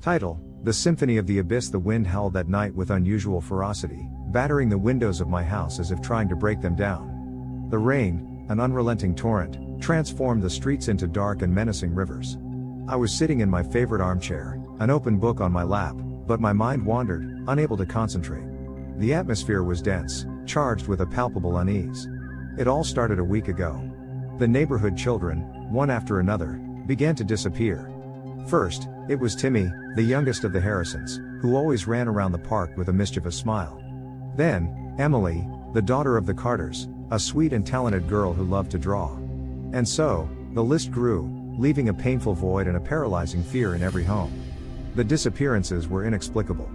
Title: The Symphony of the Abyss. The wind howled that night with unusual ferocity, battering the windows of my house as if trying to break them down. The rain, an unrelenting torrent, transformed the streets into dark and menacing rivers. I was sitting in my favorite armchair, an open book on my lap, but my mind wandered, unable to concentrate. The atmosphere was dense, charged with a palpable unease. It all started a week ago. The neighborhood children, one after another, began to disappear. First, it was Timmy, the youngest of the Harrisons, who always ran around the park with a mischievous smile. Then, Emily, the daughter of the Carters, a sweet and talented girl who loved to draw. And so, the list grew, leaving a painful void and a paralyzing fear in every home. The disappearances were inexplicable.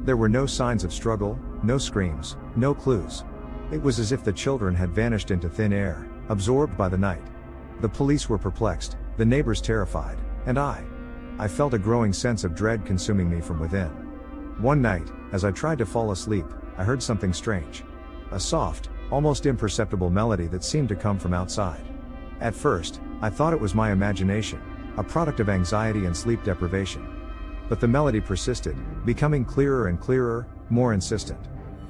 There were no signs of struggle, no screams, no clues. It was as if the children had vanished into thin air, absorbed by the night. The police were perplexed, the neighbors terrified, and I felt a growing sense of dread consuming me from within. One night, as I tried to fall asleep, I heard something strange. A soft, almost imperceptible melody that seemed to come from outside. At first, I thought it was my imagination, a product of anxiety and sleep deprivation. But the melody persisted, becoming clearer and clearer, more insistent.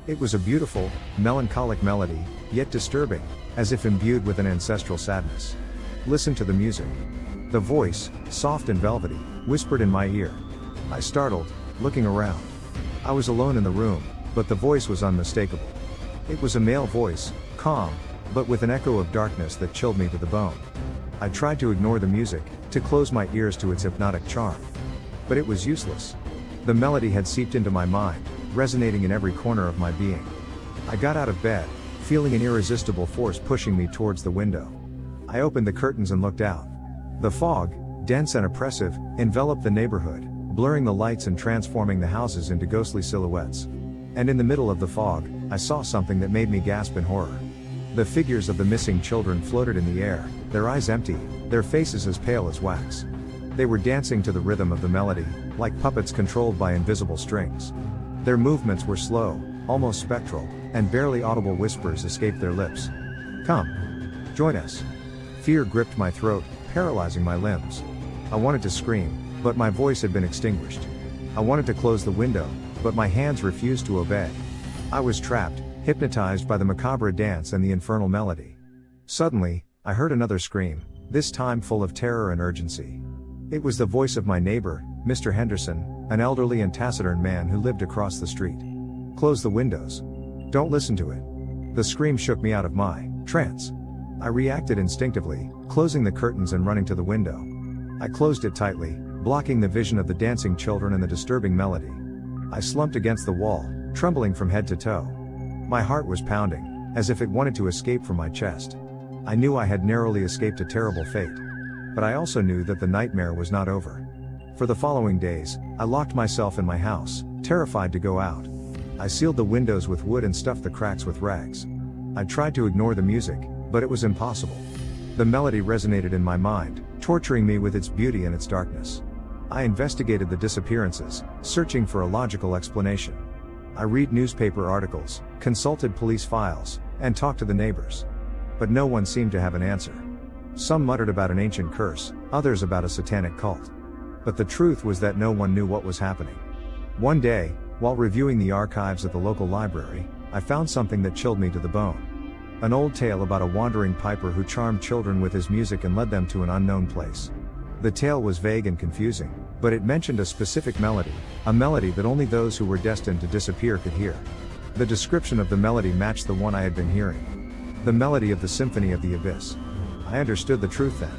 It was a beautiful, melancholic melody, yet disturbing, as if imbued with an ancestral sadness. Listen to the music. The voice, soft and velvety, whispered in my ear. I startled, looking around. I was alone in the room, but the voice was unmistakable. It was a male voice, calm, but with an echo of darkness that chilled me to the bone. I tried to ignore the music, to close my ears to its hypnotic charm. But it was useless. The melody had seeped into my mind, resonating in every corner of my being. I got out of bed, feeling an irresistible force pushing me towards the window. I opened the curtains and looked out. The fog, dense and oppressive, enveloped the neighborhood, blurring the lights and transforming the houses into ghostly silhouettes. And in the middle of the fog, I saw something that made me gasp in horror. The figures of the missing children floated in the air, their eyes empty, their faces as pale as wax. They were dancing to the rhythm of the melody, like puppets controlled by invisible strings. Their movements were slow, almost spectral, and barely audible whispers escaped their lips. "Come. Join us." Fear gripped my throat, paralyzing my limbs. I wanted to scream, but my voice had been extinguished. I wanted to close the window, but my hands refused to obey. I was trapped, hypnotized by the macabre dance and the infernal melody. Suddenly, I heard another scream, this time full of terror and urgency. It was the voice of my neighbor, Mr. Henderson, an elderly and taciturn man who lived across the street. "Close the windows. Don't listen to it." The scream shook me out of my trance. I reacted instinctively, closing the curtains and running to the window. I closed it tightly, blocking the vision of the dancing children and the disturbing melody. I slumped against the wall, trembling from head to toe. My heart was pounding, as if it wanted to escape from my chest. I knew I had narrowly escaped a terrible fate. But I also knew that the nightmare was not over. For the following days, I locked myself in my house, terrified to go out. I sealed the windows with wood and stuffed the cracks with rags. I tried to ignore the music, but it was impossible. The melody resonated in my mind, torturing me with its beauty and its darkness. I investigated the disappearances, searching for a logical explanation. I read newspaper articles, consulted police files, and talked to the neighbors. But no one seemed to have an answer. Some muttered about an ancient curse, others about a satanic cult. But the truth was that no one knew what was happening. One day, while reviewing the archives at the local library, I found something that chilled me to the bone. An old tale about a wandering piper who charmed children with his music and led them to an unknown place. The tale was vague and confusing, but it mentioned a specific melody, a melody that only those who were destined to disappear could hear. The description of the melody matched the one I had been hearing. The melody of the Symphony of the Abyss. I understood the truth then.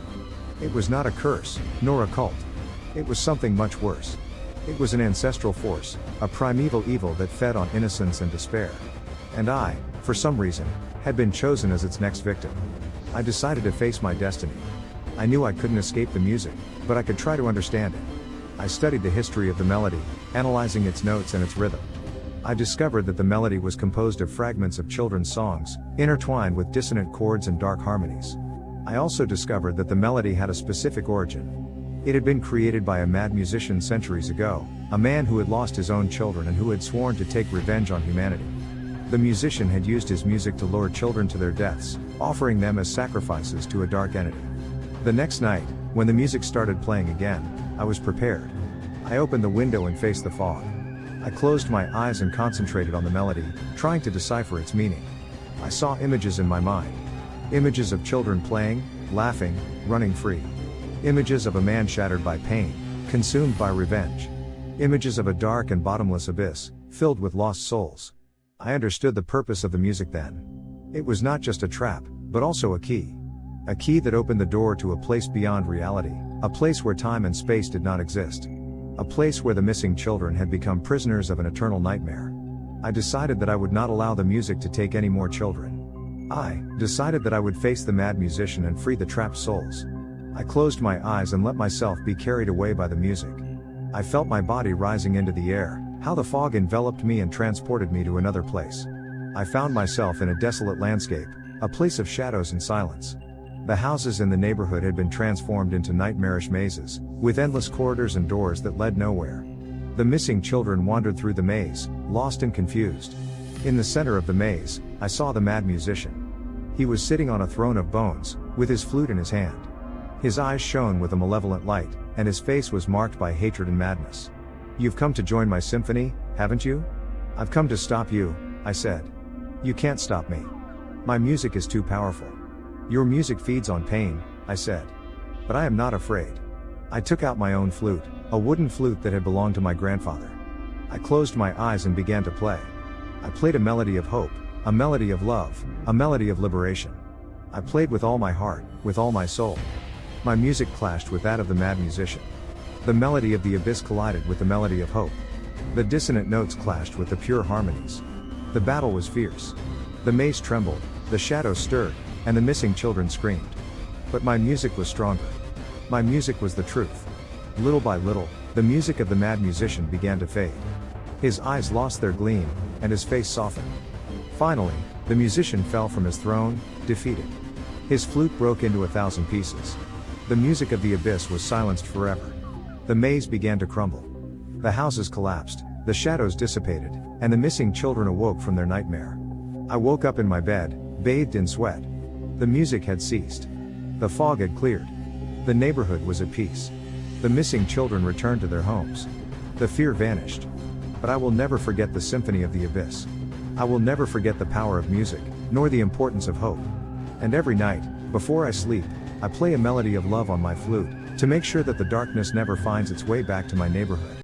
It was not a curse, nor a cult. It was something much worse. It was an ancestral force, a primeval evil that fed on innocence and despair. And I, for some reason, had been chosen as its next victim. I decided to face my destiny. I knew I couldn't escape the music, but I could try to understand it. I studied the history of the melody, analyzing its notes and its rhythm. I discovered that the melody was composed of fragments of children's songs, intertwined with dissonant chords and dark harmonies. I also discovered that the melody had a specific origin. It had been created by a mad musician centuries ago, a man who had lost his own children and who had sworn to take revenge on humanity. The musician had used his music to lure children to their deaths, offering them as sacrifices to a dark entity. The next night, when the music started playing again, I was prepared. I opened the window and faced the fog. I closed my eyes and concentrated on the melody, trying to decipher its meaning. I saw images in my mind. Images of children playing, laughing, running free. Images of a man shattered by pain, consumed by revenge. Images of a dark and bottomless abyss, filled with lost souls. I understood the purpose of the music then. It was not just a trap, but also a key. A key that opened the door to a place beyond reality, a place where time and space did not exist. A place where the missing children had become prisoners of an eternal nightmare. I decided that I would not allow the music to take any more children. I decided that I would face the mad musician and free the trapped souls. I closed my eyes and let myself be carried away by the music. I felt my body rising into the air, how the fog enveloped me and transported me to another place. I found myself in a desolate landscape, a place of shadows and silence. The houses in the neighborhood had been transformed into nightmarish mazes, with endless corridors and doors that led nowhere. The missing children wandered through the maze, lost and confused. In the center of the maze, I saw the mad musician. He was sitting on a throne of bones, with his flute in his hand. His eyes shone with a malevolent light, and his face was marked by hatred and madness. "You've come to join my symphony, haven't you?" "I've come to stop you," I said. "You can't stop me. My music is too powerful." "Your music feeds on pain," I said. "But I am not afraid." I took out my own flute, a wooden flute that had belonged to my grandfather. I closed my eyes and began to play. I played a melody of hope, a melody of love, a melody of liberation. I played with all my heart, with all my soul. My music clashed with that of the mad musician. The melody of the abyss collided with the melody of hope. The dissonant notes clashed with the pure harmonies. The battle was fierce. The maze trembled, the shadows stirred, and the missing children screamed. But my music was stronger. My music was the truth. Little by little, the music of the mad musician began to fade. His eyes lost their gleam, and his face softened. Finally, the musician fell from his throne, defeated. His flute broke into 1,000 pieces. The music of the abyss was silenced forever. The maze began to crumble. The houses collapsed, the shadows dissipated, and the missing children awoke from their nightmare. I woke up in my bed, bathed in sweat. The music had ceased. The fog had cleared. The neighborhood was at peace. The missing children returned to their homes. The fear vanished. But I will never forget the symphony of the abyss. I will never forget the power of music, nor the importance of hope. And every night, before I sleep, I play a melody of love on my flute, to make sure that the darkness never finds its way back to my neighborhood.